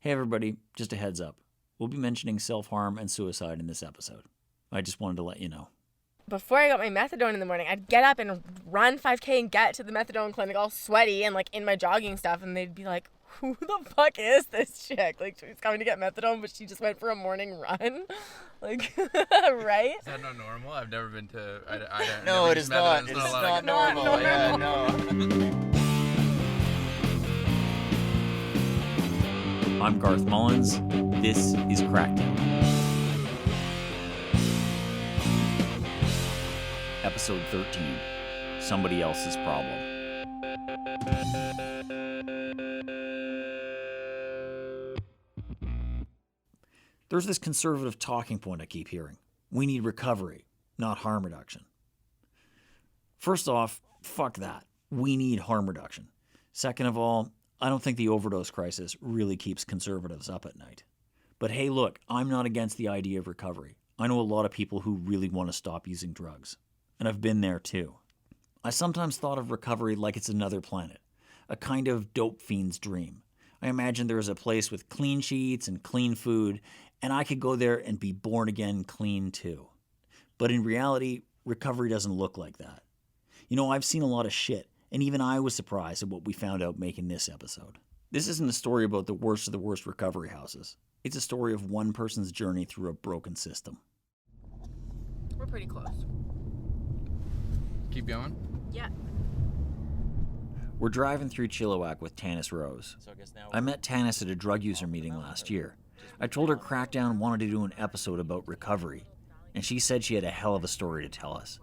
Hey everybody, just a heads up. We'll be mentioning self-harm and suicide in this episode. I just wanted to let you know. Before I got my methadone in the morning, I'd get up and run 5K and get to the methadone clinic all sweaty and like in my jogging stuff, and they'd be like, who the fuck is this chick? Like, she's coming to get methadone, but she just went for a morning run. Like, right? Is that not normal? I've never been to... I No, it is not. It's It's not not normal. Yeah, no. I'm Garth Mullins. This is Crackdown. Episode 13. Somebody else's problem. There's this conservative talking point I keep hearing. We need recovery, not harm reduction. First off, fuck that. We need harm reduction. Second of all, I don't think the overdose crisis really keeps conservatives up at night. But hey, look, I'm not against the idea of recovery. I know a lot of people who really want to stop using drugs. And I've been there too. I sometimes thought of recovery like it's another planet, a kind of dope fiend's dream. I imagine there is a place with clean sheets and clean food, and I could go there and be born again clean too. But in reality, recovery doesn't look like that. You know, I've seen a lot of shit, and even I was surprised at what we found out making this episode. This isn't a story about the worst of the worst recovery houses. It's a story of one person's journey through a broken system. We're pretty close. Keep going? Yeah. We're driving through Chilliwack with Tanis Rose. I met Tanis at a drug user meeting last year. I told her Crackdown wanted to do an episode about recovery, and she said she had a hell of a story to tell us.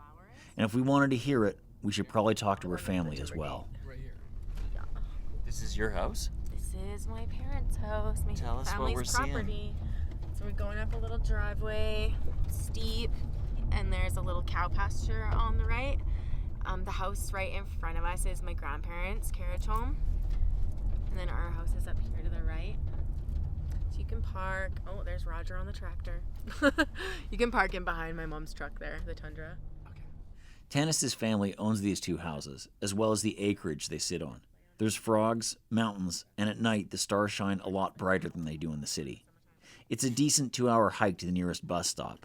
And if we wanted to hear it, we should probably talk to her family as well. Yeah. This is your house? This is my parents' house, my Tell us what family's we're seeing. property. So we're going up a little driveway, steep, and there's a little cow pasture on the right. The house right in front of us is my grandparents' carriage home. And then our house is up here to the right. So you can park. Oh, there's Roger on the tractor. You can park in behind my mom's truck there, the Tundra. Tanis' family owns these two houses, as well as the acreage they sit on. There's frogs, mountains, and at night the stars shine a lot brighter than they do in the city. It's a decent 2-hour hike to the nearest bus stop.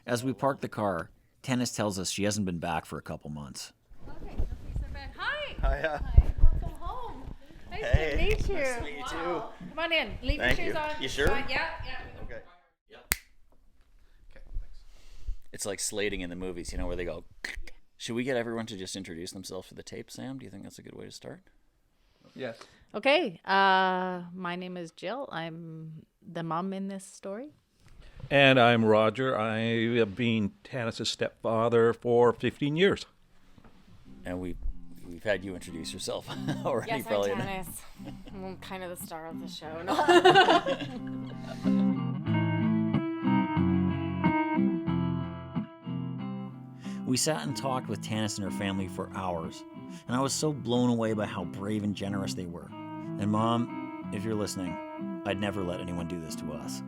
As we park the car, Tanis tells us she hasn't been back for a couple months. Okay, please sit back. Hi. Hiya. Hi. Welcome home. Nice to meet you. Nice to meet you too. Wow. Come on in. Leave Thank your shoes you. on. You sure? Yeah. Okay. Okay, thanks. It's like slating in the movies, you know, where they go... Should we get everyone to just introduce themselves for the tape, Sam? Do you think that's a good way to start? Yes. Okay. My name is Jill. I'm the mom in this story. And I'm Roger. I have been Tanis' stepfather for 15 years. And we've had you introduce yourself already. Yes, probably. I'm Tanis. I'm kind of the star of the show. No. We sat and talked with Tanis and her family for hours, and I was so blown away by how brave and generous they were. And Mom, if you're listening, I'd never let anyone do this to us.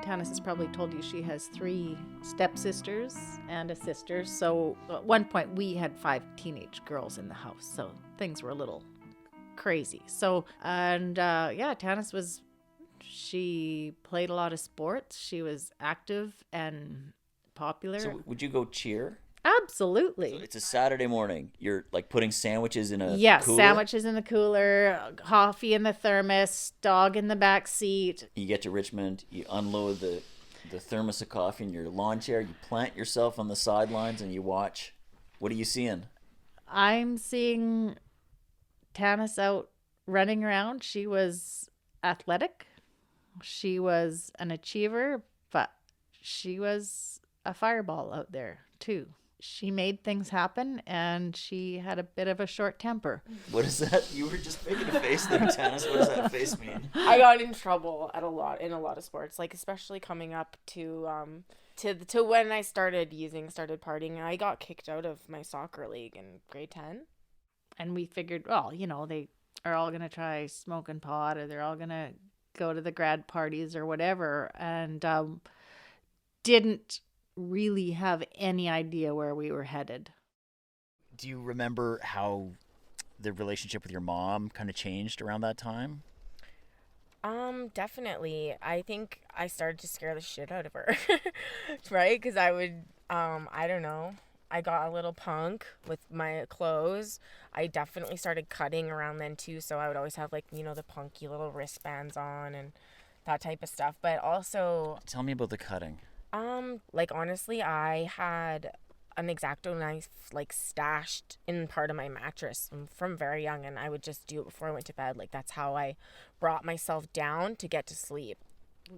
Tanis has probably told you she has 3 stepsisters and a sister. So at one point we had 5 teenage girls in the house. So things were a little crazy. So, and Tanis she played a lot of sports. She was active and popular. So would you go cheer? Absolutely. So it's a Saturday morning. You're like putting sandwiches in a cooler? Sandwiches in the cooler, coffee in the thermos, dog in the back seat. You get to Richmond, you unload the thermos of coffee in your lawn chair, you plant yourself on the sidelines and you watch. What are you seeing? I'm seeing Tanis out running around. She was athletic. She was an achiever, but she was a fireball out there too. She made things happen, and she had a bit of a short temper. What is that? You were just making a face there, Tanis. What does that face mean? I got in trouble in a lot of sports, like especially coming up to when I started partying. I got kicked out of my soccer league in grade 10. And we figured, well, you know, they are all going to try smoking pot, or they're all going to go to the grad parties or whatever, and didn't really have any idea where we were headed. Do you remember how the relationship with your mom kind of changed around that time? Definitely. I think I started to scare the shit out of her, right? Because I would, I don't know. I got a little punk with my clothes. I definitely started cutting around then too, so I would always have like, the punky little wristbands on and that type of stuff. But also, Tell me about the cutting. like honestly, I had an X-Acto knife like stashed in part of my mattress from very young, and I would just do it before I went to bed. Like that's how I brought myself down to get to sleep.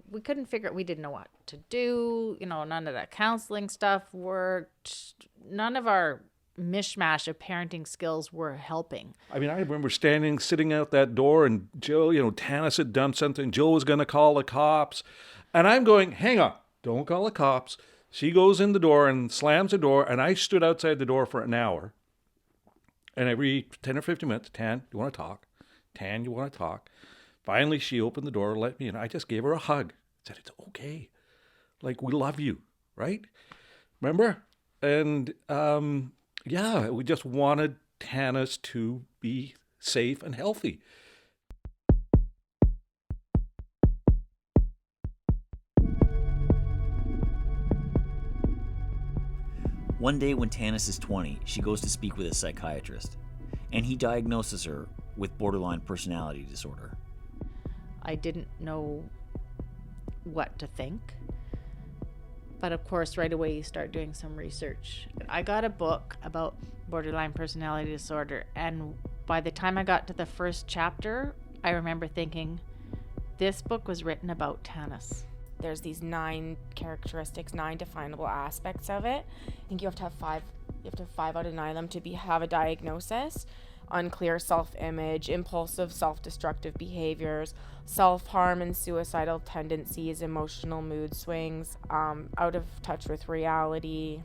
We couldn't figure we didn't know what to do. None of that counseling stuff worked. None of our mishmash of parenting skills were helping. I mean, I remember sitting out that door, and Jill, Tanis had done something. Jill was going to call the cops. And I'm going, hang on, don't call the cops. She goes in the door and slams the door, and I stood outside the door for an hour. And every 10 or 15 minutes, Tan, you want to talk? Tan, you want to talk? Finally, she opened the door, let me in. I just gave her a hug. Said, it's okay. Like, we love you, right? Remember? And, we just wanted Tanis to be safe and healthy. One day when Tanis is 20, she goes to speak with a psychiatrist, and he diagnoses her with borderline personality disorder. I didn't know what to think. But of course, right away you start doing some research. I got a book about borderline personality disorder, and by the time I got to the first chapter, I remember thinking, this book was written about Tanis. There's these 9 characteristics, 9 definable aspects of it. I think you have to have 5. You have to have 5 out of 9 of them to have a diagnosis. Unclear self-image, impulsive self-destructive behaviors, self-harm and suicidal tendencies, emotional mood swings, out of touch with reality.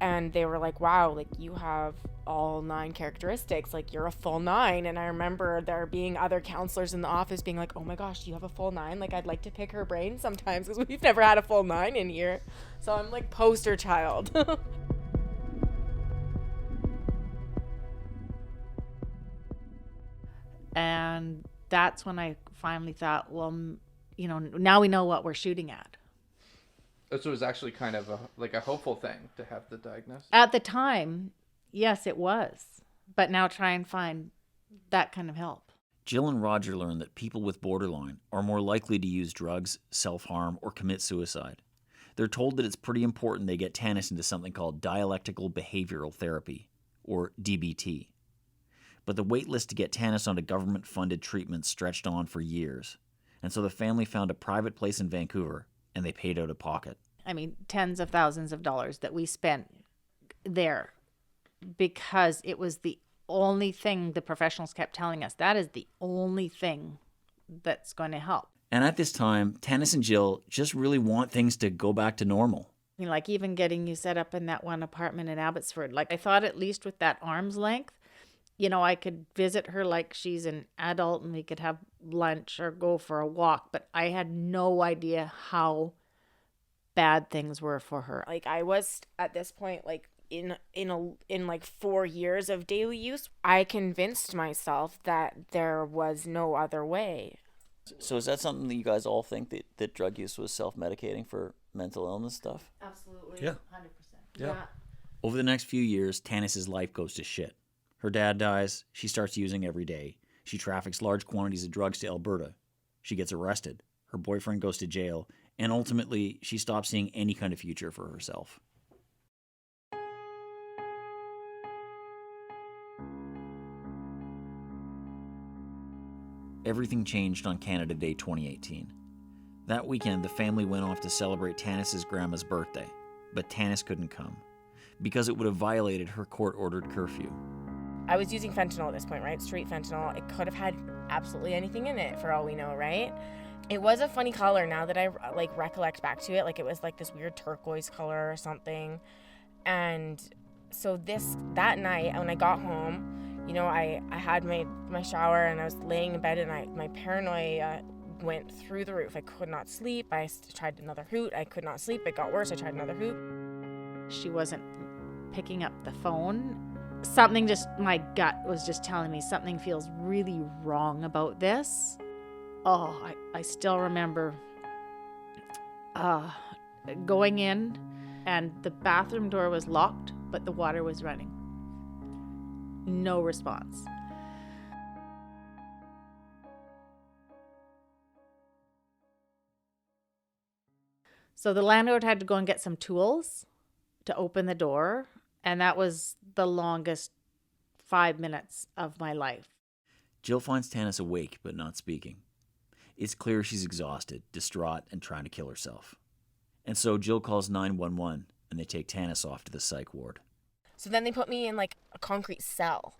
And they were like, wow, like you have all 9 characteristics, like you're a full 9. And I remember there being other counselors in the office being like, oh my gosh, you have a full 9? Like I'd like to pick her brain sometimes because we've never had a full 9 in here. So I'm like poster child. And that's when I finally thought, well, now we know what we're shooting at. So it was actually kind of a hopeful thing to have the diagnosis. At the time, yes, it was. But now try and find that kind of help. Jill and Roger learn that people with borderline are more likely to use drugs, self-harm, or commit suicide. They're told that it's pretty important they get Tanis into something called dialectical behavioral therapy, or DBT. But the wait list to get Tanis onto government-funded treatment stretched on for years. And so the family found a private place in Vancouver, and they paid out of pocket. I mean, tens of thousands of dollars that we spent there because it was the only thing the professionals kept telling us. That is the only thing that's going to help. And at this time, Tanis and Jill just really want things to go back to normal. I mean, like even getting you set up in that one apartment in Abbotsford. Like I thought at least with that arm's length, I could visit her like she's an adult and we could have lunch or go for a walk. But I had no idea how bad things were for her. Like I was at this point, like in like 4 years of daily use, I convinced myself that there was no other way. So is that something that you guys all think that drug use was self-medicating for mental illness stuff? Absolutely. Yeah. 100%. Yeah. Over the next few years, Tanis's life goes to shit. Her dad dies. She starts using every day. She traffics large quantities of drugs to Alberta. She gets arrested. Her boyfriend goes to jail. And ultimately, she stops seeing any kind of future for herself. Everything changed on Canada Day 2018. That weekend, the family went off to celebrate Tanis's grandma's birthday, but Tanis couldn't come because it would have violated her court-ordered curfew. I was using fentanyl at this point, right? Straight fentanyl. It could have had absolutely anything in it for all we know, right? It was a funny color now that I recollect back to it. Like it was like this weird turquoise color or something. And so that night when I got home, I had my shower and I was laying in bed and my paranoia went through the roof. I could not sleep. I tried another hoot. I could not sleep. It got worse. I tried another hoot. She wasn't picking up the phone. my gut was just telling me something feels really wrong about this. Oh, I still remember going in and the bathroom door was locked, but the water was running. No response. So the landlord had to go and get some tools to open the door, and that was the longest 5 minutes of my life. Jill finds Tanis awake but not speaking. It's clear she's exhausted, distraught, and trying to kill herself. And so Jill calls 911 and they take Tanis off to the psych ward. So then they put me in like a concrete cell.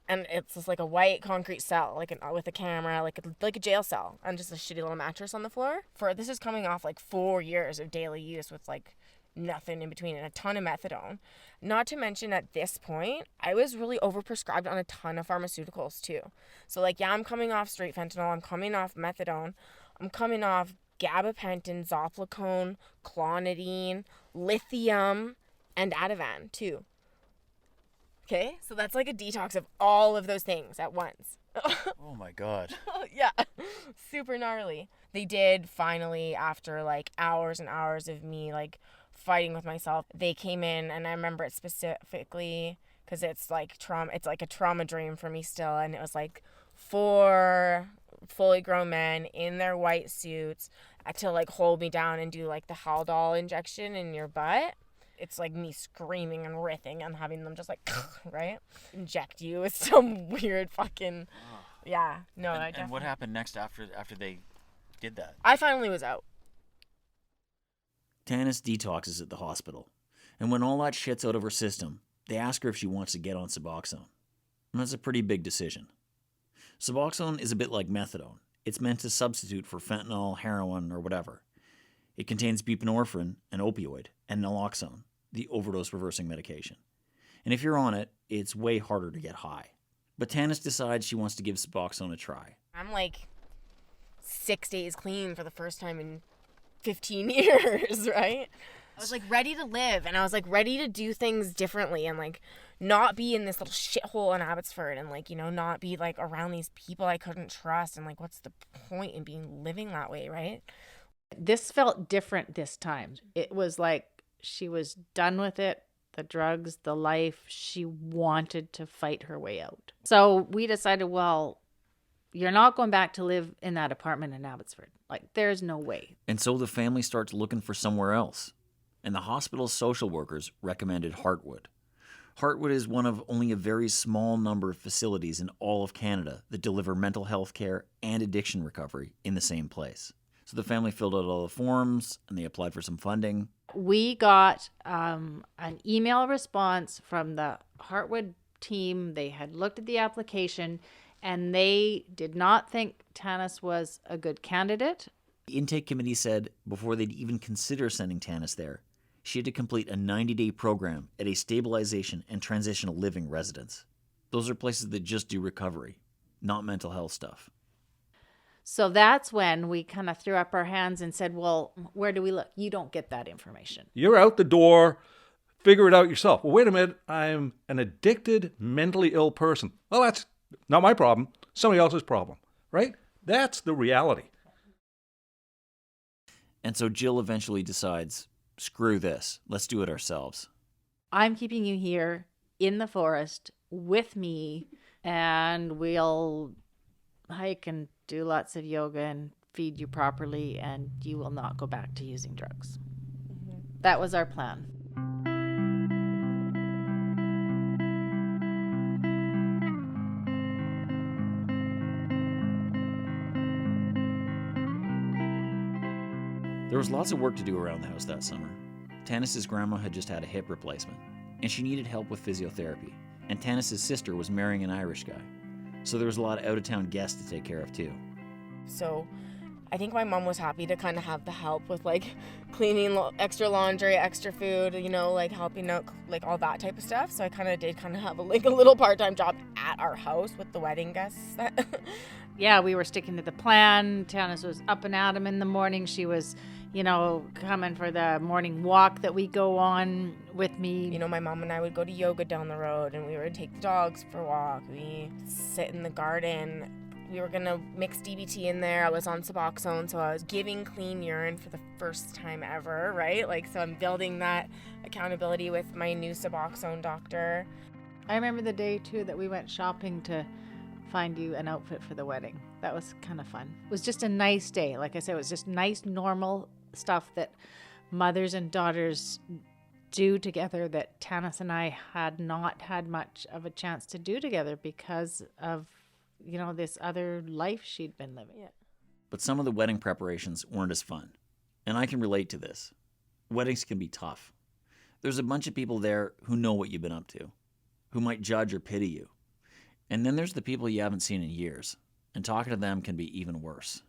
And it's just like a white concrete cell, like with a camera, like a jail cell, and just a shitty little mattress on the floor. This is coming off like 4 years of daily use with like nothing in between and a ton of methadone. Not to mention at this point, I was really overprescribed on a ton of pharmaceuticals too. So like, yeah, I'm coming off straight fentanyl, I'm coming off methadone, I'm coming off gabapentin, zopiclone, clonidine, lithium, and Ativan too. Okay, so that's like a detox of all of those things at once. Oh my God. Yeah, super gnarly. They did finally, after like hours and hours of me like fighting with myself, they came in, and I remember it specifically because it's like a trauma dream for me still, and it was like 4 fully grown men in their white suits to like hold me down and do like the Haldol injection in your butt. It's like me screaming and writhing and having them just like, right? Inject you with some weird fucking, yeah. No, And what happened next after they did that? I finally was out. Tanis detoxes at the hospital. And when all that shit's out of her system, they ask her if she wants to get on Suboxone. And that's a pretty big decision. Suboxone is a bit like methadone. It's meant to substitute for fentanyl, heroin, or whatever. It contains buprenorphine, an opioid, and naloxone, the overdose reversing medication. And if you're on it, it's way harder to get high. But Tanis decides she wants to give Suboxone a try. I'm like 6 days clean for the first time in 15 years, right? I was like ready to live, and I was like ready to do things differently and like not be in this little shithole in Abbotsford and like, you know, not be like around these people I couldn't trust, and like what's the point in living that way, right? This felt different this time. It was like she was done with it, the drugs, the life. She wanted to fight her way out. So we decided, well, you're not going back to live in that apartment in Abbotsford. Like, there's no way. And so the family starts looking for somewhere else. And the hospital's social workers recommended Heartwood. Heartwood is one of only a very small number of facilities in all of Canada that deliver mental health care and addiction recovery in the same place. So the family filled out all the forms and they applied for some funding. We got an email response from the Heartwood team. They had looked at the application and they did not think Tanis was a good candidate. The intake committee said before they'd even consider sending Tanis there, she had to complete a 90-day program at a stabilization and transitional living residence. Those are places that just do recovery, not mental health stuff. So that's when we kind of threw up our hands and said, well, where do we look? You don't get that information. You're out the door. Figure it out yourself. Well, wait a minute. I'm an addicted, mentally ill person. Well, that's not my problem. Somebody else's problem, right? That's the reality. And so Jill eventually decides, screw this. Let's do it ourselves. I'm keeping you here in the forest with me, and we'll hike and do lots of yoga and feed you properly, and you will not go back to using drugs. Mm-hmm. That was our plan. There was lots of work to do around the house that summer. Tanis's grandma had just had a hip replacement, and she needed help with physiotherapy. And Tanis's sister was marrying an Irish guy. So there was a lot of out-of-town guests to take care of too. So I think my mom was happy to kind of have the help with like cleaning extra laundry, extra food, you know, like helping out, like all that type of stuff. So I kind of did have a little part-time job at our house with the wedding guests. Yeah, we were sticking to the plan. Tanis was up and at 'em in the morning. She was you know, coming for the morning walk that we go on with me. You know, my mom and I would go to yoga down the road, and we would take the dogs for a walk. We sit in the garden. We were gonna mix DBT in there. I was on Suboxone, so I was giving clean urine for the first time ever, right? Like, so I'm building that accountability with my new Suboxone doctor. I remember the day too that we went shopping to find you an outfit for the wedding. That was kind of fun. It was just a nice day. Like I said, it was just nice, normal stuff that mothers and daughters do together that Tanis and I had not had much of a chance to do together because of, you know, this other life she'd been living. Yeah. But some of the wedding preparations weren't as fun. And I can relate to this. Weddings can be tough. There's a bunch of people there who know what you've been up to, who might judge or pity you. And then there's the people you haven't seen in years, and talking to them can be even worse.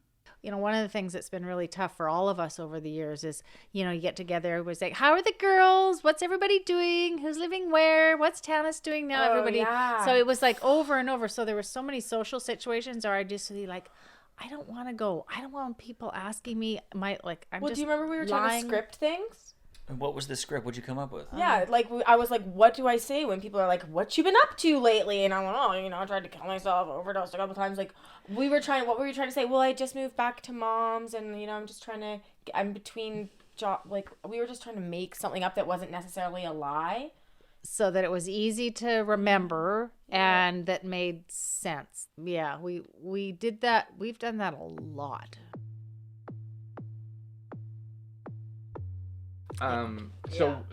You know, one of the things that's been really tough for all of us over the years is, you know, you get together, everybody's like, how are the girls? What's everybody doing? Who's living where? What's Tanis doing now? Oh, Everybody. yeah. So it was like over and over. So there were so many social situations where I just be like, I don't want to go. I don't want people asking me I'm Well, just do you remember we were trying lying. to script things? And what was the script? What'd you come up with? Yeah, like I was like, what do I say when people are like, what you been up to lately? And I went, oh, you know, I tried to kill myself, overdosed a couple times. Like, what were you trying to say? Well, I just moved back to mom's, and you know, I'm between job. Like, we were just trying to make something up that wasn't necessarily a lie. So that it was easy to remember and that made sense. Yeah, we did that. We've done that a lot.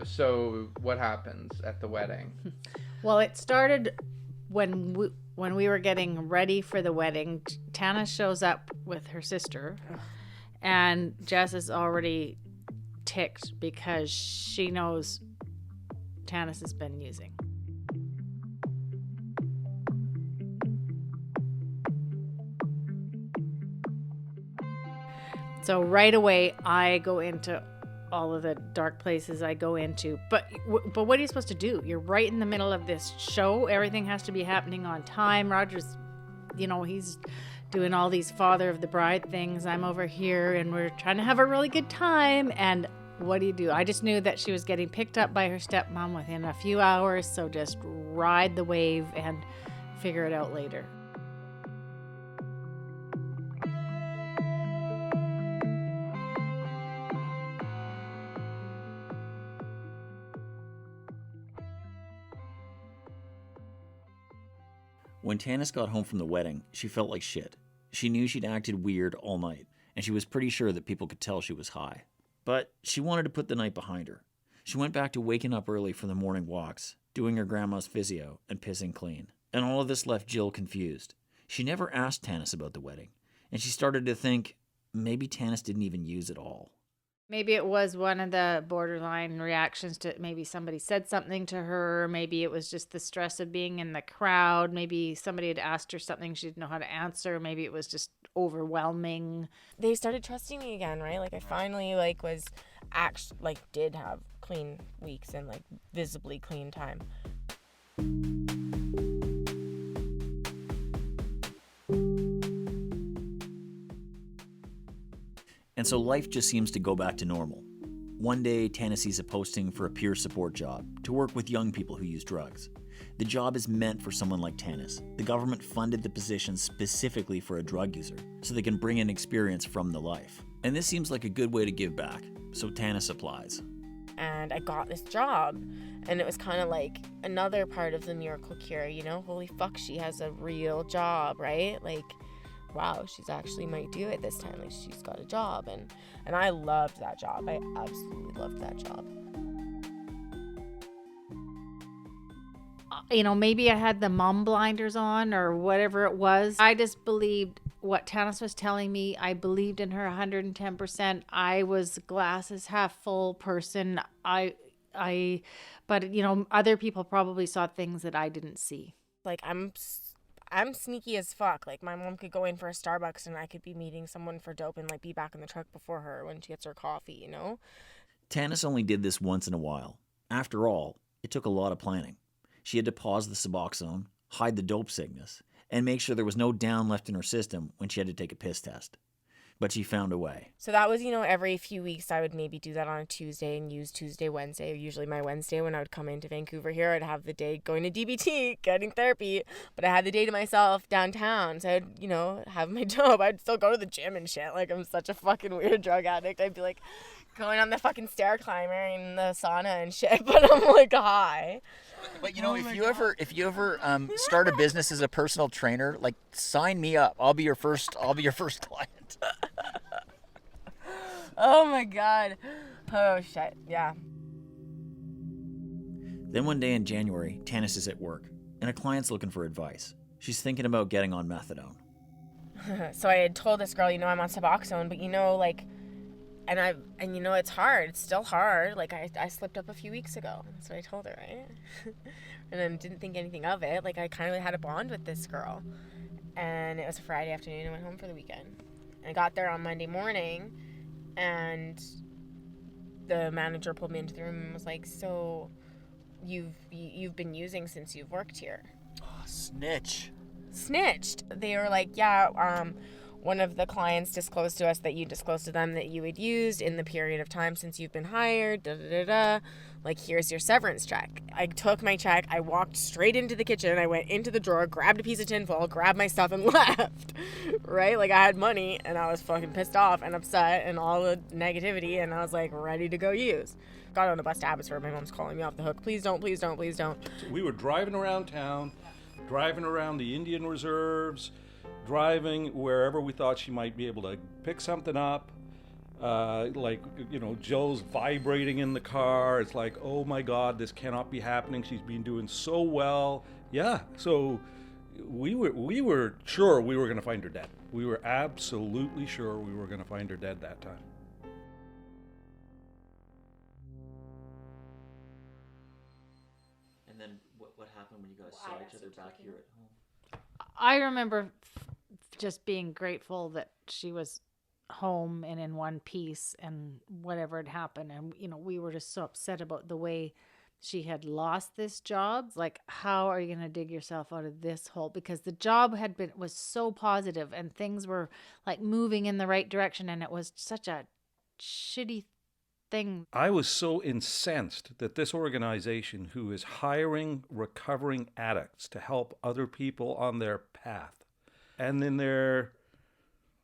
So what happens at the wedding? Well, it started when we were getting ready for the wedding. Tana shows up with her sister, and Jess is already ticked because she knows Tanis has been using. So right away, I go into all of the dark places I go into. But what are you supposed to do? You're right in the middle of this show. Everything has to be happening on time. Roger's, you know, he's doing all these father of the bride things. I'm over here and we're trying to have a really good time. And what do? I just knew that she was getting picked up by her stepmom within a few hours. So just ride the wave and figure it out later. When Tanis got home from the wedding, she felt like shit. She knew she'd acted weird all night, and she was pretty sure that people could tell she was high. But she wanted to put the night behind her. She went back to waking up early for the morning walks, doing her grandma's physio, and pissing clean. And all of this left Jill confused. She never asked Tanis about the wedding, and she started to think maybe Tanis didn't even use it all. Maybe it was one of the borderline reactions to maybe somebody said something to her. Maybe it was just the stress of being in the crowd. Maybe somebody had asked her something she didn't know how to answer. Maybe it was just overwhelming. They started trusting me again, right? Like, I finally did have clean weeks and like visibly clean time. And so life just seems to go back to normal. One day, Tanis sees a posting for a peer support job to work with young people who use drugs. The job is meant for someone like Tanis. The government funded the position specifically for a drug user, so they can bring in experience from the life. And this seems like a good way to give back, so Tanis applies. And I got this job, and it was kind of like another part of the miracle cure, you know? Holy fuck, she has a real job, right? Like, wow, she's actually might do it this time. Like, she's got a job, and I loved that job. I absolutely loved that job. You know, maybe I had the mom blinders on or whatever it was. I just believed what Tanis was telling me. I believed in her 110%. I was glasses half full person. But you know, other people probably saw things that I didn't see. Like, I'm sneaky as fuck. Like, my mom could go in for a Starbucks and I could be meeting someone for dope and like be back in the truck before her when she gets her coffee, you know? Tanis only did this once in a while. After all, it took a lot of planning. She had to pause the Suboxone, hide the dope sickness, and make sure there was no down left in her system when she had to take a piss test. But she found a way. So that was, every few weeks I would maybe do that on a Tuesday and use Tuesday, Wednesday. Usually my Wednesday when I would come into Vancouver here, I'd have the day going to DBT, getting therapy. But I had the day to myself downtown. So I'd, have my job. I'd still go to the gym and shit. Like, I'm such a fucking weird drug addict. I'd be like going on the fucking stair climber in the sauna and shit. But I'm like high. But if you ever start a business as a personal trainer, like, sign me up. I'll be your first client. Oh my God. Oh shit. Yeah. Then one day in January, Tanis is at work, and a client's looking for advice. She's thinking about getting on methadone. So I had told this girl, I'm on Suboxone, but it's hard. It's still hard. Like, I slipped up a few weeks ago. That's what I told her, right? And then didn't think anything of it. Like, I kind of had a bond with this girl. And it was a Friday afternoon. I went home for the weekend. And I got there on Monday morning, and the manager pulled me into the room and was like, so you've been using since you've worked here? Oh, snitched. They were like, yeah, one of the clients disclosed to us that you disclosed to them that you had used in the period of time since you've been hired, Like, here's your severance check. I took my check, I walked straight into the kitchen, I went into the drawer, grabbed a piece of tinfoil, grabbed my stuff, and left. Right? Like, I had money, and I was fucking pissed off and upset and all the negativity, and I was, like, ready to go use. Got on the bus to Abbotsford. My mom's calling me off the hook. Please don't. We were driving around town, driving around the Indian reserves, driving wherever we thought she might be able to pick something up. Jill's vibrating in the car. It's like, oh my God, this cannot be happening. She's been doing so well. Yeah, so we were sure we were going to find her dead. We were absolutely sure we were going to find her dead that time. And then what happened when you guys saw each other back here at home? I remember just being grateful that she was home and in one piece and whatever had happened. And, we were just so upset about the way she had lost this job. Like, how are you going to dig yourself out of this hole? Because the job was so positive and things were like moving in the right direction. And it was such a shitty thing. I was so incensed that this organization, who is hiring recovering addicts to help other people on their path, and in their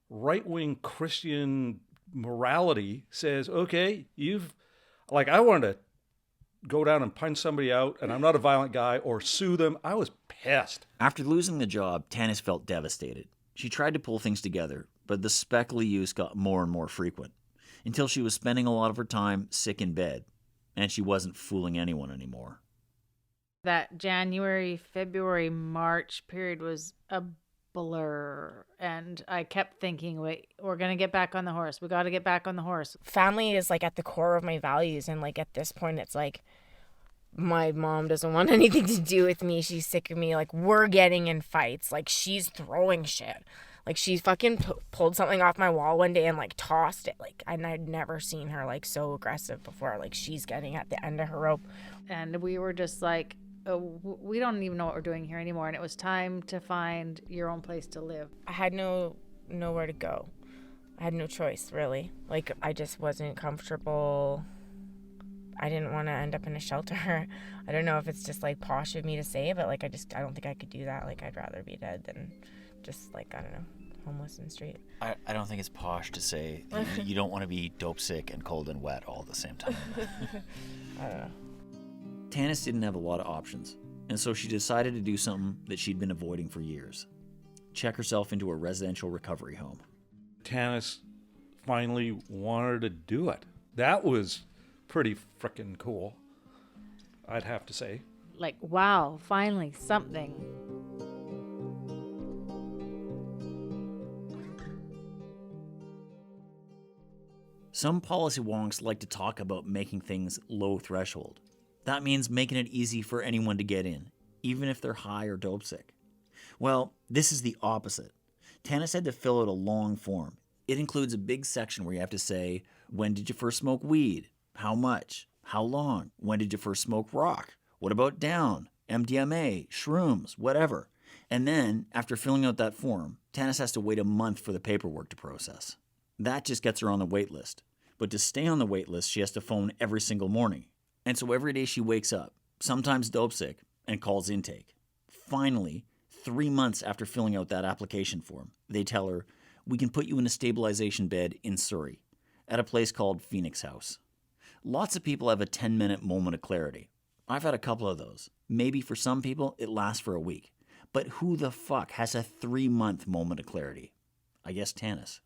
right-wing Christian morality says, okay, I wanted to go down and punch somebody out, and I'm not a violent guy, or sue them. I was pissed. After losing the job, Tanis felt devastated. She tried to pull things together, but the speckly use got more and more frequent, until she was spending a lot of her time sick in bed, and she wasn't fooling anyone anymore. That January, February, March period was a blur, and I kept thinking, wait, we're gonna get back on the horse. We got to get back on the horse. Family is like at the core of my values, and like at this point it's like my mom doesn't want anything to do with me. She's sick of me. Like, we're getting in fights. Like, she's throwing shit. Like, she fucking pulled something off my wall one day and like tossed it. Like, and I'd never seen her like so aggressive before. Like, she's getting at the end of her rope, and we were just like, we don't even know what we're doing here anymore. And it was time to find your own place to live. I had nowhere to go. I had no choice, really. Like, I just wasn't comfortable. I didn't want to end up in a shelter. I don't know if it's just like posh of me to say, but like I don't think I could do that. Like, I'd rather be dead than just like, I don't know, homeless in the street. I don't think it's posh to say you don't want to be dope sick and cold and wet all at the same time. I don't know. Tanis didn't have a lot of options, and so she decided to do something that she'd been avoiding for years. Check herself into a residential recovery home. Tanis finally wanted to do it. That was pretty frickin' cool, I'd have to say. Like, wow, finally something. Some policy wonks like to talk about making things low threshold. That means making it easy for anyone to get in, even if they're high or dope sick. Well, this is the opposite. Tanis had to fill out a long form. It includes a big section where you have to say, when did you first smoke weed? How much? How long? When did you first smoke rock? What about down? MDMA, shrooms, whatever. And then, after filling out that form, Tanis has to wait a month for the paperwork to process. That just gets her on the wait list. But to stay on the wait list, she has to phone every single morning. And so every day she wakes up, sometimes dope sick, and calls intake. Finally, 3 months after filling out that application form, they tell her, we can put you in a stabilization bed in Surrey, at a place called Phoenix House. Lots of people have a 10-minute moment of clarity. I've had a couple of those. Maybe for some people, it lasts for a week. But who the fuck has a 3-month moment of clarity? I guess Tanis.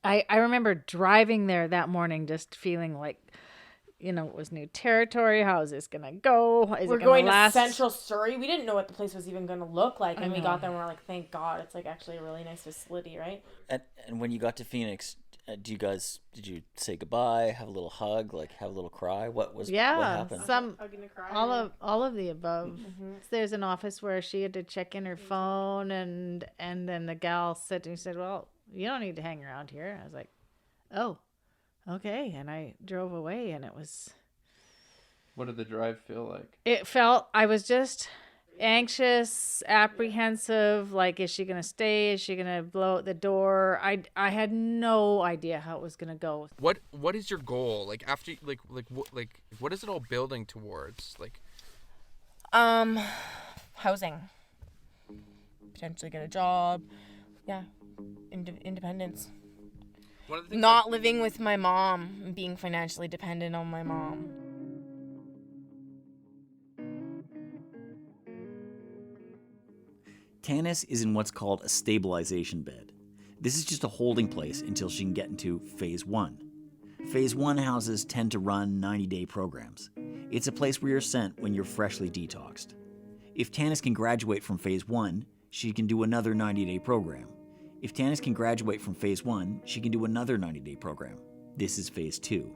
I remember driving there that morning just feeling like, it was new territory. How is this going to go? We're going to Central Surrey. We didn't know what the place was even going to look like. And we got there and we're like, thank God. It's like actually a really nice facility, right? And when you got to Phoenix, did you say goodbye, have a little hug, have a little cry? What happened? All of the above. Mm-hmm. There's an office where she had to check in her phone, and then the gal said, well, you don't need to hang around here. I was like, oh, okay. And I drove away, and it was... What did the drive feel like? I was just anxious, apprehensive, like, is she going to stay? Is she going to blow out the door? I had no idea how it was going to go. What is your goal? Like, after, what is it all building towards? Housing. Potentially get a job. Yeah. Independence. Not living with my mom and being financially dependent on my mom. Tanis is in what's called a stabilization bed. This is just a holding place until she can get into Phase 1. Phase 1 houses tend to run 90-day programs. It's a place where you're sent when you're freshly detoxed. If Tanis can graduate from Phase 1, she can do another 90-day program. If Tanis can graduate from Phase 1, she can do another 90-day program. This is Phase 2.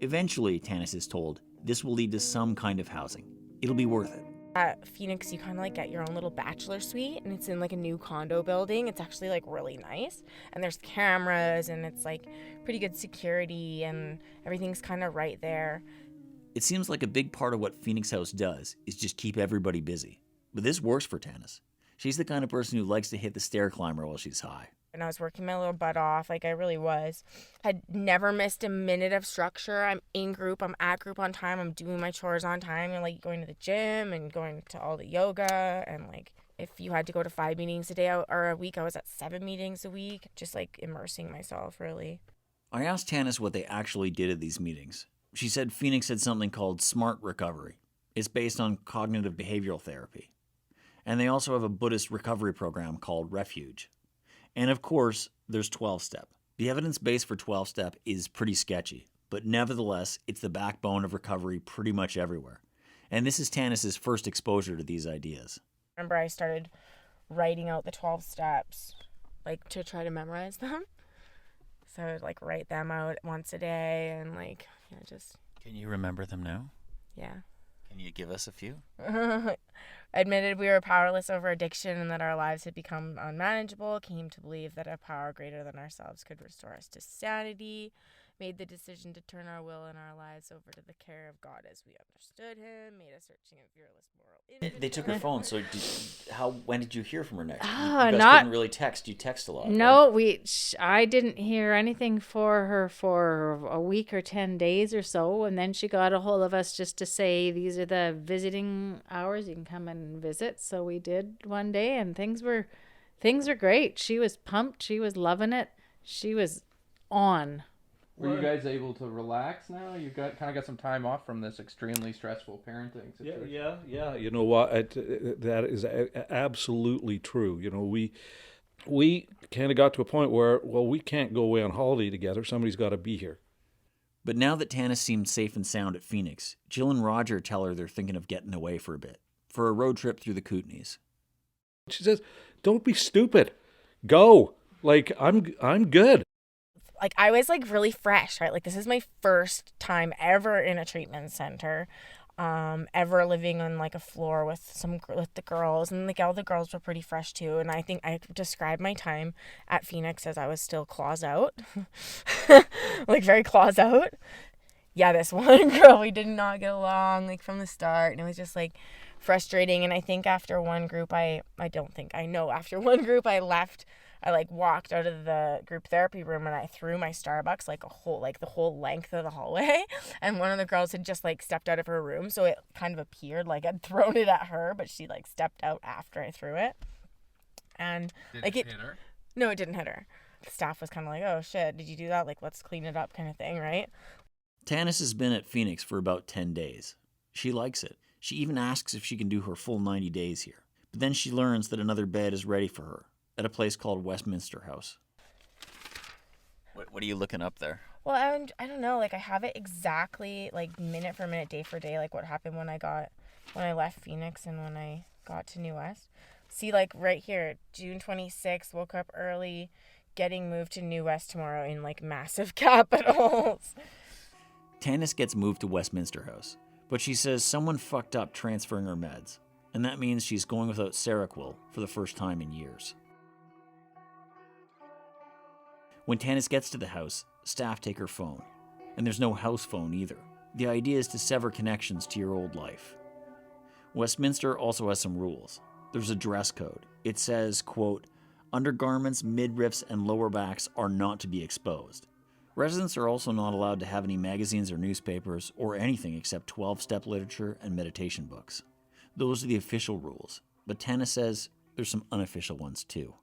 Eventually, Tanis is told, this will lead to some kind of housing. It'll be worth it. At Phoenix, you kind of get your own little bachelor suite, and it's in a new condo building. It's actually really nice, and there's cameras, and it's pretty good security, and everything's kind of right there. It seems like a big part of what Phoenix House does is just keep everybody busy. But this works for Tanis. She's the kind of person who likes to hit the stair climber while she's high. And I was working my little butt off, I really was. Had never missed a minute of structure. I'm in group, I'm at group on time, I'm doing my chores on time, and going to the gym and going to all the yoga, and if you had to go to 5 meetings a day or a week, I was at 7 meetings a week, just immersing myself, really. I asked Tanis what they actually did at these meetings. She said Phoenix had something called Smart Recovery. It's based on cognitive behavioral therapy. And they also have a Buddhist recovery program called Refuge. And of course, there's 12-step. The evidence base for 12-step is pretty sketchy, but nevertheless, it's the backbone of recovery pretty much everywhere. And this is Tanis's first exposure to these ideas. I remember I started writing out the 12 steps, to try to memorize them. So I would write them out once a day and just... Can you remember them now? Yeah. Can you give us a few? Admitted we were powerless over addiction and that our lives had become unmanageable. Came to believe that a power greater than ourselves could restore us to sanity. Made the decision to turn our will and our lives over to the care of God as we understood Him. Made a searching and fearless moral inventory. They took her phone, so when did you hear from her next? You guys couldn't really text. You text a lot. No, right? I didn't hear anything for her for a week or 10 days or so, and then she got a hold of us just to say these are the visiting hours. You can come and visit. So we did one day, and things were great. She was pumped. She was loving it. She was on. Were you guys able to relax now? You kind of got some time off from this extremely stressful parenting situation. Yeah. You know what? That is absolutely true. We kind of got to a point where, we can't go away on holiday together. Somebody's got to be here. But now that Tanis seems safe and sound at Phoenix, Jill and Roger tell her they're thinking of getting away for a bit, for a road trip through the Kootenays. She says, "Don't be stupid. Go. I'm good." I was really fresh, right? This is my first time ever in a treatment center, ever living on a floor with the girls, and all the girls were pretty fresh too. And I think I described my time at Phoenix as I was still claws out, very claws out. Yeah, this one girl, we did not get along from the start, and it was just frustrating. And I think after one group, after one group I left. I like walked out of the group therapy room and I threw my Starbucks like the whole length of the hallway, and one of the girls had just like stepped out of her room, so it kind of appeared like I'd thrown it at her, but she like stepped out after I threw it. And Did it hit her? No, it didn't hit her. The staff was kind of like, oh shit, did you do that? Like, let's clean it up kind of thing, right? Tanis has been at Phoenix for about 10 days. She likes it. She even asks if she can do her full 90 days here. But then she learns that another bed is ready for her at a place called Westminster House. What are you looking up there? Well, I don't know. Like, I have it exactly, like, minute for minute, day for day, like, what happened when I left Phoenix and when I got to New West. See, like, right here, June 26th, woke up early, getting moved to New West tomorrow in, like, massive capitals. Tanis gets moved to Westminster House, but she says someone fucked up transferring her meds, and that means she's going without Seroquel for the first time in years. When Tanis gets to the house, staff take her phone, and there's no house phone either. The idea is to sever connections to your old life. Westminster also has some rules. There's a dress code. It says, quote, undergarments, midriffs, and lower backs are not to be exposed. Residents are also not allowed to have any magazines or newspapers or anything except 12-step literature and meditation books. Those are the official rules, but Tanis says there's some unofficial ones too.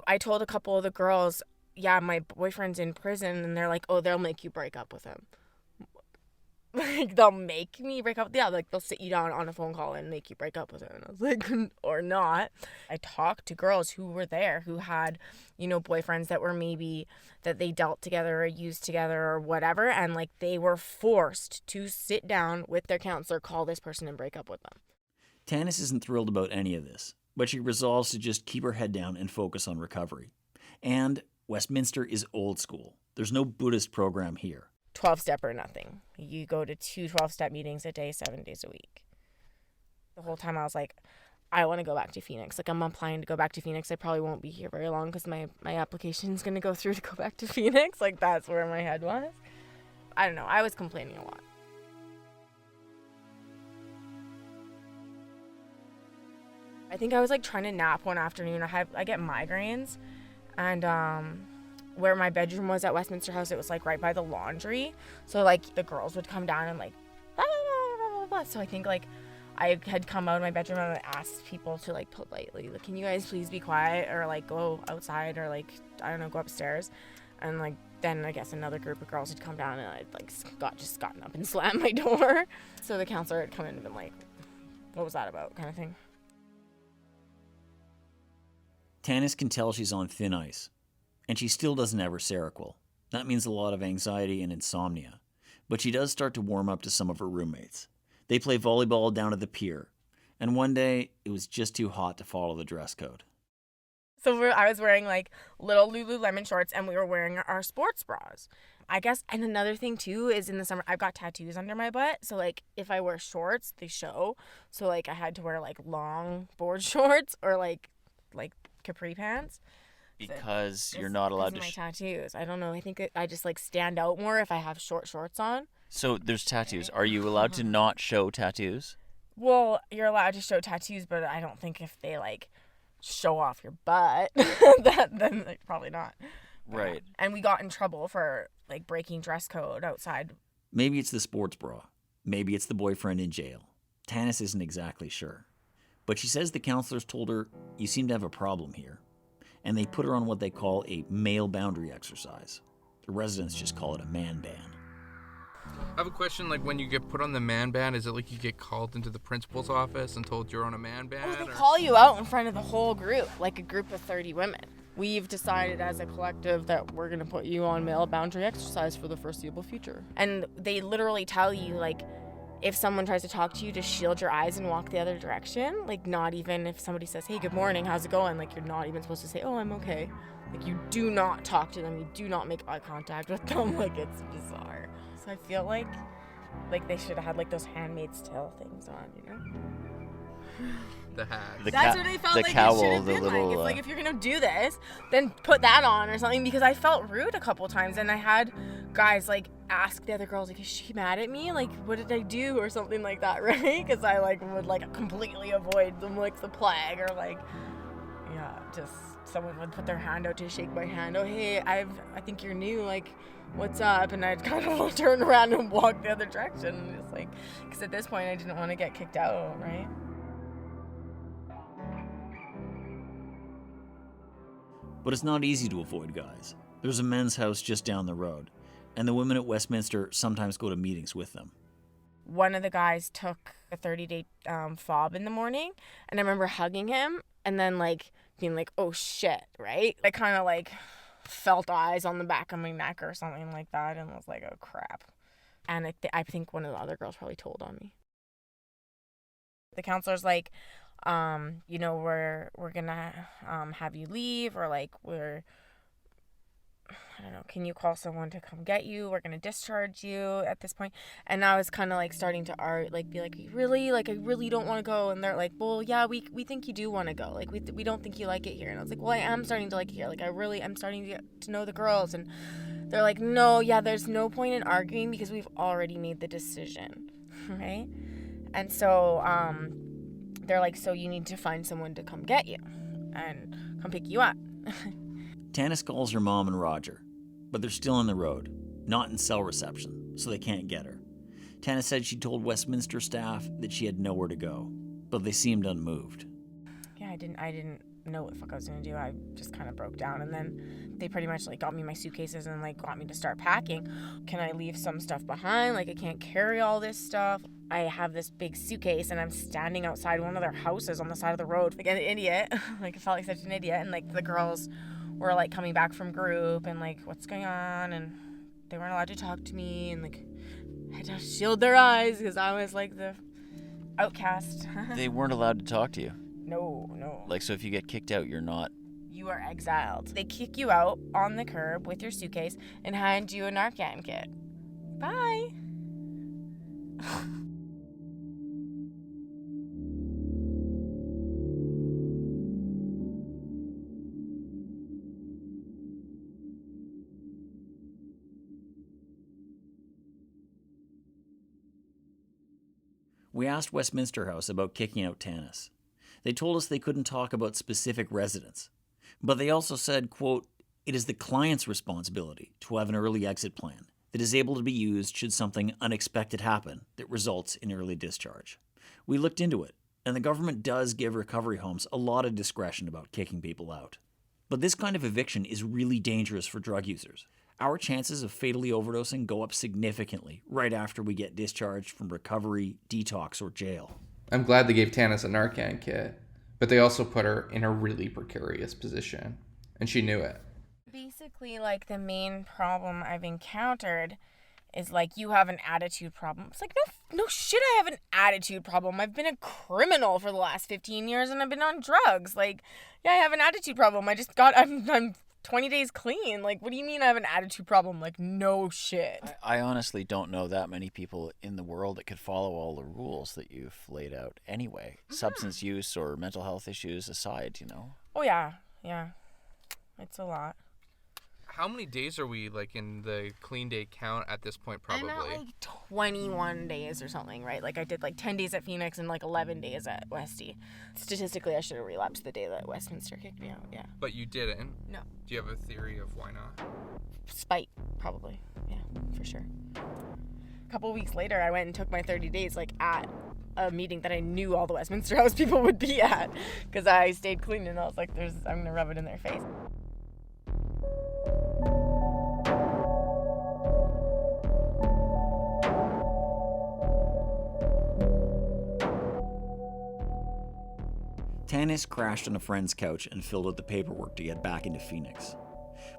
I told a couple of the girls, yeah, my boyfriend's in prison, and they're like, oh, they'll make you break up with him. Like, they'll make me break up. Yeah, like, they'll sit you down on a phone call and make you break up with him. And I was like, or not. I talked to girls who were there who had, you know, boyfriends that were maybe that they dealt together or used together or whatever. And, like, they were forced to sit down with their counselor, call this person, and break up with them. Tanis isn't thrilled about any of this, but she resolves to just keep her head down and focus on recovery. And Westminster is old school. There's no Buddhist program here. 12-step or nothing. You go to 2 12-step meetings a day, 7 days a week. The whole time I was like, I want to go back to Phoenix. Like, I'm applying to go back to Phoenix. I probably won't be here very long because my application's going to go through to go back to Phoenix. Like, that's where my head was. I don't know. I was complaining a lot. I think I was, like, trying to nap one afternoon. I get migraines. And, where my bedroom was at Westminster House, it was like right by the laundry. So like the girls would come down and like, blah, blah, blah, blah, blah. So I think like I had come out of my bedroom and I asked people to like politely, like, can you guys please be quiet, or like go outside, or like, I don't know, go upstairs. And like then I guess another group of girls had come down and I'd like gotten up and slammed my door. So the counselor had come in and been like, what was that about, kind of thing. Tanis can tell she's on thin ice. And she still doesn't have her Seroquel. That means a lot of anxiety and insomnia. But she does start to warm up to some of her roommates. They play volleyball down at the pier. And one day, it was just too hot to follow the dress code. So I was wearing like little Lululemon shorts, and we were wearing our sports bras. I guess, and another thing too is in the summer, I've got tattoos under my butt. So like if I wear shorts, they show. So like I had to wear like long board shorts or like capri pants. Because you're not allowed to... my tattoos. I don't know. I think I just like stand out more if I have short shorts on. So there's tattoos. Are you allowed to not show tattoos? Well, you're allowed to show tattoos, but I don't think if they like show off your butt, then like, probably not. Right. And we got in trouble for like breaking dress code outside. Maybe it's the sports bra. Maybe it's the boyfriend in jail. Tanis isn't exactly sure. But she says the counselors told her, you seem to have a problem here. And they put her on what they call a male boundary exercise. The residents just call it a man ban. I have a question, like when you get put on the man ban, is it like you get called into the principal's office and told you're on a man ban? Oh, they call you out in front of the whole group, like a group of 30 women. We've decided as a collective that we're going to put you on male boundary exercise for the foreseeable future. And they literally tell you, like, if someone tries to talk to you, to shield your eyes and walk the other direction. Like, not even if somebody says, hey, good morning, how's it going? Like, you're not even supposed to say, oh, I'm okay. Like, you do not talk to them. You do not make eye contact with them. Like, it's bizarre. So I feel like they should have had, like, those Handmaid's Tale things on, you know? The hat. That's what I felt the like cowl, it should have the been little, like. It's like, if you're going to do this, then put that on or something, because I felt rude a couple times, and I had guys, like, ask the other girls, like, is she mad at me? Like, what did I do? Or something like that, right? Because I, like, would, like, completely avoid them like the plague, or, like, Yeah, just someone would put their hand out to shake my hand. Oh, hey, I think you're new. Like, what's up? And I'd kind of turn around and walk the other direction. And it's like, because at this point I didn't want to get kicked out, right? But it's not easy to avoid guys. There's a men's house just down the road, and the women at Westminster sometimes go to meetings with them. One of the guys took a 30-day fob in the morning, and I remember hugging him and then like being like, oh shit, right? I kind of like felt eyes on the back of my neck or something like that, and was like, oh crap. And I think one of the other girls probably told on me. The counselor's like, you know, we're gonna have you leave, or like I don't know, can you call someone to come get you? We're gonna discharge you at this point. And I was kind of like starting to be like, really? Like, I really don't want to go. And they're like, well, yeah, we think you do want to go. Like, we don't think you like it here. And I was like, well, I am starting to like it here. Like, I'm starting to get to know the girls. And they're like, no, yeah, there's no point in arguing because we've already made the decision, right? And so they're like, so you need to find someone to come get you and come pick you up. Tanis calls her mom and Roger, but they're still on the road, not in cell reception, so they can't get her. Tanis said she told Westminster staff that she had nowhere to go, but they seemed unmoved. Yeah, I didn't know what the fuck I was gonna do. I just kind of broke down, and then they pretty much like got me my suitcases and like got me to start packing. Can I leave some stuff behind? Like, I can't carry all this stuff. I have this big suitcase and I'm standing outside one of their houses on the side of the road like an idiot. Like, I felt like such an idiot, and like the girls were like coming back from group and like, what's going on? And they weren't allowed to talk to me, and like I had to shield their eyes because I was like the outcast. They weren't allowed to talk to you? No. Like, so if you get kicked out, you're not... You are exiled. They kick you out on the curb with your suitcase and hand you a Narcan kit. Bye. We asked Westminster House about kicking out Tanis. They told us they couldn't talk about specific residents, but they also said, quote, it is the client's responsibility to have an early exit plan that is able to be used should something unexpected happen that results in early discharge. We looked into it, and the government does give recovery homes a lot of discretion about kicking people out. But this kind of eviction is really dangerous for drug users. Our chances of fatally overdosing go up significantly right after we get discharged from recovery, detox, or jail. I'm glad they gave Tanis a Narcan kit, but they also put her in a really precarious position, and she knew it. Basically, like, the main problem I've encountered is like, you have an attitude problem. It's like, no shit, I have an attitude problem. I've been a criminal for the last 15 years and I've been on drugs. Like, yeah, I have an attitude problem. I'm 20 days clean. Like, what do you mean I have an attitude problem? Like, no shit. I honestly don't know that many people in the world that could follow all the rules that you've laid out anyway. Substance use or mental health issues aside, you know? Oh, yeah. It's a lot. How many days are we, like, in the clean day count at this point, probably? I'm at, like, 21 days or something, right? Like, I did, like, 10 days at Phoenix and, like, 11 days at Westy. Statistically, I should have relapsed the day that Westminster kicked me out, yeah. But you didn't? No. Do you have a theory of why not? Spite, probably. Yeah, for sure. A couple weeks later, I went and took my 30 days, like, at a meeting that I knew all the Westminster House people would be at, because I stayed clean, and I was like, I'm going to rub it in their face. Tanis crashed on a friend's couch and filled out the paperwork to get back into Phoenix.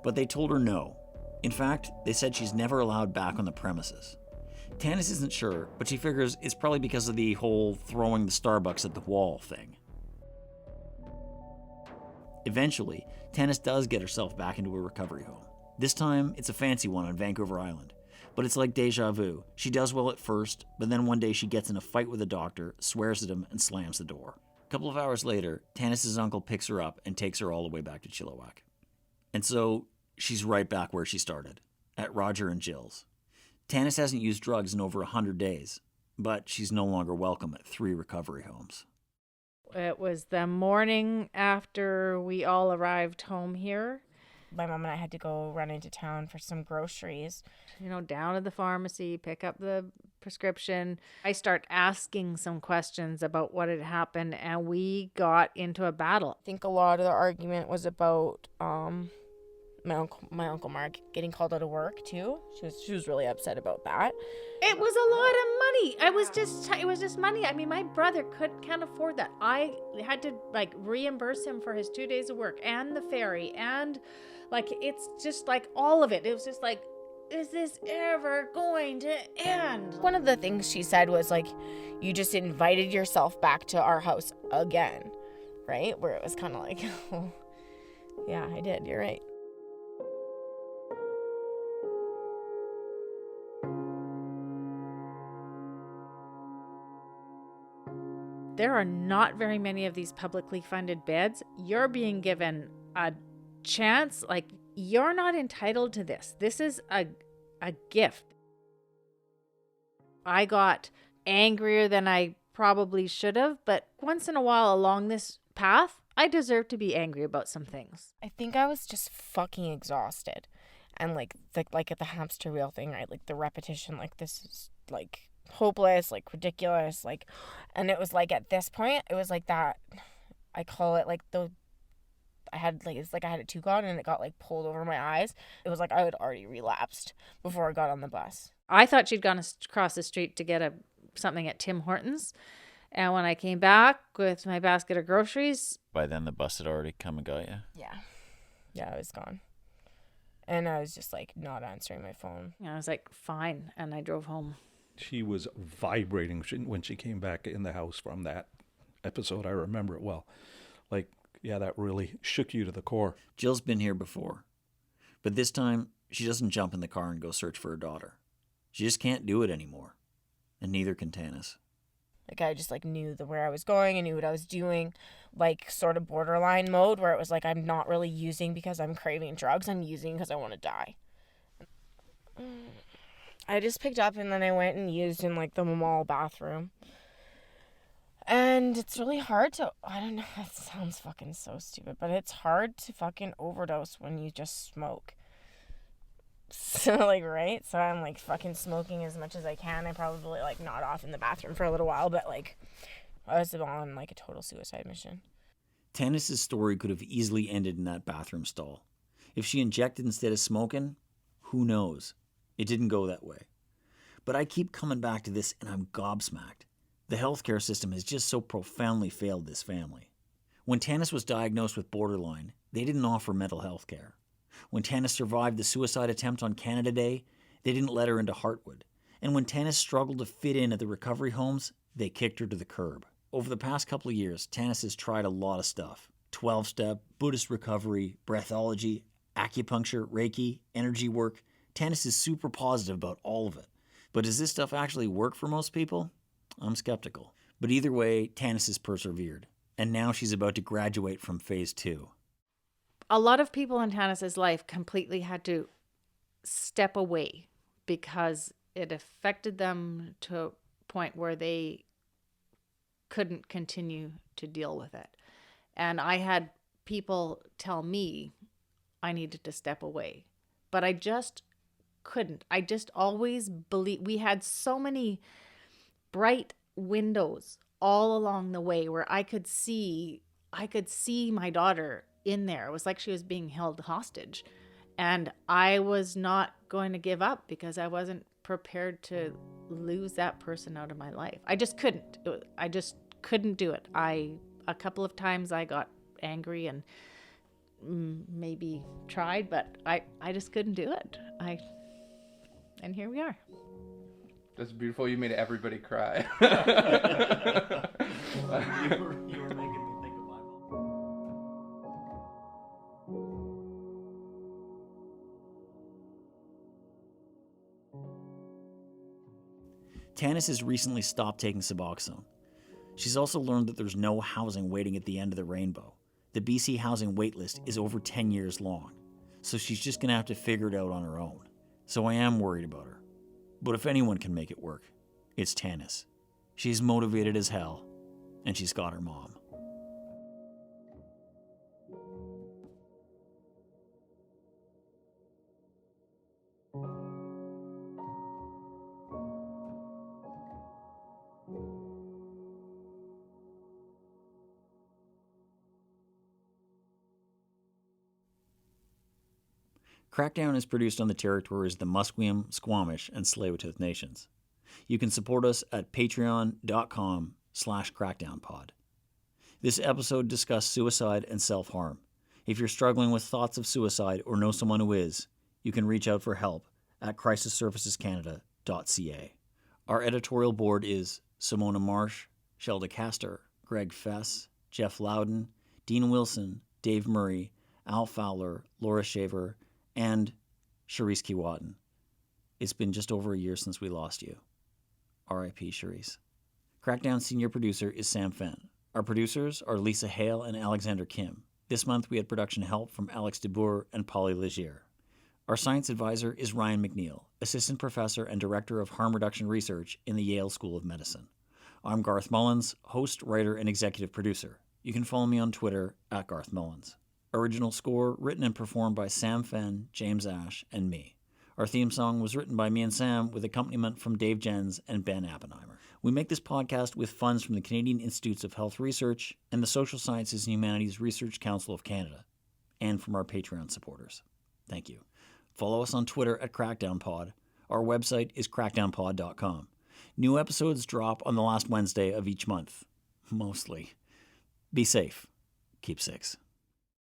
But they told her no. In fact, they said she's never allowed back on the premises. Tanis isn't sure, but she figures it's probably because of the whole throwing the Starbucks at the wall thing. Eventually, Tanis does get herself back into a recovery home. This time, it's a fancy one on Vancouver Island. But it's like deja vu. She does well at first, but then one day she gets in a fight with a doctor, swears at him, and slams the door. A couple of hours later, Tanis' uncle picks her up and takes her all the way back to Chilliwack. And so, she's right back where she started, at Roger and Jill's. Tanis hasn't used drugs in over 100 days, but she's no longer welcome at 3 recovery homes. It was the morning after we all arrived home here. My mom and I had to go run into town for some groceries. Down at the pharmacy, pick up the prescription. I start asking some questions about what had happened, and we got into a battle. I think a lot of the argument was about my uncle Mark getting called out of work too. She was really upset about that. It was a lot of money. It was just money. I mean, my brother can't afford that. I had to reimburse him for his 2 days of work and the ferry, and it's just all of it. It was just is this ever going to end? One of the things she said was you just invited yourself back to our house again, right? Where it was kind of oh, yeah, I did. You're right. There are not very many of these publicly funded beds. You're being given a chance. You're not entitled to this. This is a gift. I got angrier than I probably should have, but once in a while along this path, I deserve to be angry about some things. I think I was just fucking exhausted. And at the hamster wheel thing, right? The repetition, this is hopeless, ridiculous, and it was at this point, it was that, I call it I had I had a Tucson and it got pulled over my eyes. It was I had already relapsed before I got on the bus. I thought she'd gone across the street to get something at Tim Hortons, and when I came back with my basket of groceries, By then the bus had already come and got you. Yeah, I was gone, and I was just not answering my phone. I was fine, and I drove home. She was vibrating when she came back in the house from that episode. I remember it well. Yeah, that really shook you to the core. Jill's been here before, but this time she doesn't jump in the car and go search for her daughter. She just can't do it anymore, and neither can Tanis. I just knew where I was going. I knew what I was doing, sort of borderline mode where it was I'm not really using because I'm craving drugs. I'm using because I want to die. I just picked up and then I went and used in the mall bathroom. And it's really hard to, I don't know, that sounds fucking so stupid, but it's hard to fucking overdose when you just smoke. So right? So I'm fucking smoking as much as I can. I probably nod off in the bathroom for a little while, but I was on a total suicide mission. Tanis' story could have easily ended in that bathroom stall. If she injected instead of smoking, who knows? It didn't go that way. But I keep coming back to this and I'm gobsmacked. The healthcare system has just so profoundly failed this family. When Tanis was diagnosed with borderline, they didn't offer mental health care. When Tanis survived the suicide attempt on Canada Day, they didn't let her into Heartwood. And when Tanis struggled to fit in at the recovery homes, they kicked her to the curb. Over the past couple of years, Tanis has tried a lot of stuff. 12-step, Buddhist recovery, breathology, acupuncture, Reiki, energy work. Tanis is super positive about all of it. But does this stuff actually work for most people? I'm skeptical. But either way, Tanis has persevered. And now she's about to graduate from phase 2. A lot of people in Tanis' life completely had to step away because it affected them to a point where they couldn't continue to deal with it. And I had people tell me I needed to step away. But I just couldn't. I just always believed. We had so many bright windows all along the way where I could see my daughter in there. It was like she was being held hostage. And I was not going to give up because I wasn't prepared to lose that person out of my life. I just couldn't. I just couldn't do it. A couple of times I got angry and maybe tried, but I just couldn't do it. And here we are. That's beautiful. You made everybody cry. You were making me think of my mom. Tanis has recently stopped taking Suboxone. She's also learned that there's no housing waiting at the end of the rainbow. The BC housing waitlist is over 10 years long, so she's just going to have to figure it out on her own. So I am worried about her. But if anyone can make it work, it's Tanis. She's motivated as hell, and she's got her mom. Crackdown is produced on the territories of the Musqueam, Squamish, and Tsleil-Waututh nations. You can support us at patreon.com/crackdownpod. This episode discussed suicide and self-harm. If you're struggling with thoughts of suicide or know someone who is, you can reach out for help at crisisservicescanada.ca. Our editorial board is Simona Marsh, Shelda Castor, Greg Fess, Jeff Loudon, Dean Wilson, Dave Murray, Al Fowler, Laura Shaver, and Charisse Kiwatin. It's been just over a year since we lost you. R.I.P. Charisse. Crackdown senior producer is Sam Fenn. Our producers are Lisa Hale and Alexander Kim. This month we had production help from Alex DeBoer and Polly Legier. Our science advisor is Ryan McNeil, assistant professor and director of harm reduction research in the Yale School of Medicine. I'm Garth Mullins, host, writer, and executive producer. You can follow me on Twitter at Garth Mullins. Original score written and performed by Sam Fenn, James Ash, and me. Our theme song was written by me and Sam with accompaniment from Dave Jens and Ben Appenheimer. We make this podcast with funds from the Canadian Institutes of Health Research and the Social Sciences and Humanities Research Council of Canada, and from our Patreon supporters. Thank you. Follow us on Twitter at CrackdownPod. Our website is crackdownpod.com. New episodes drop on the last Wednesday of each month. Mostly. Be safe. Keep 6.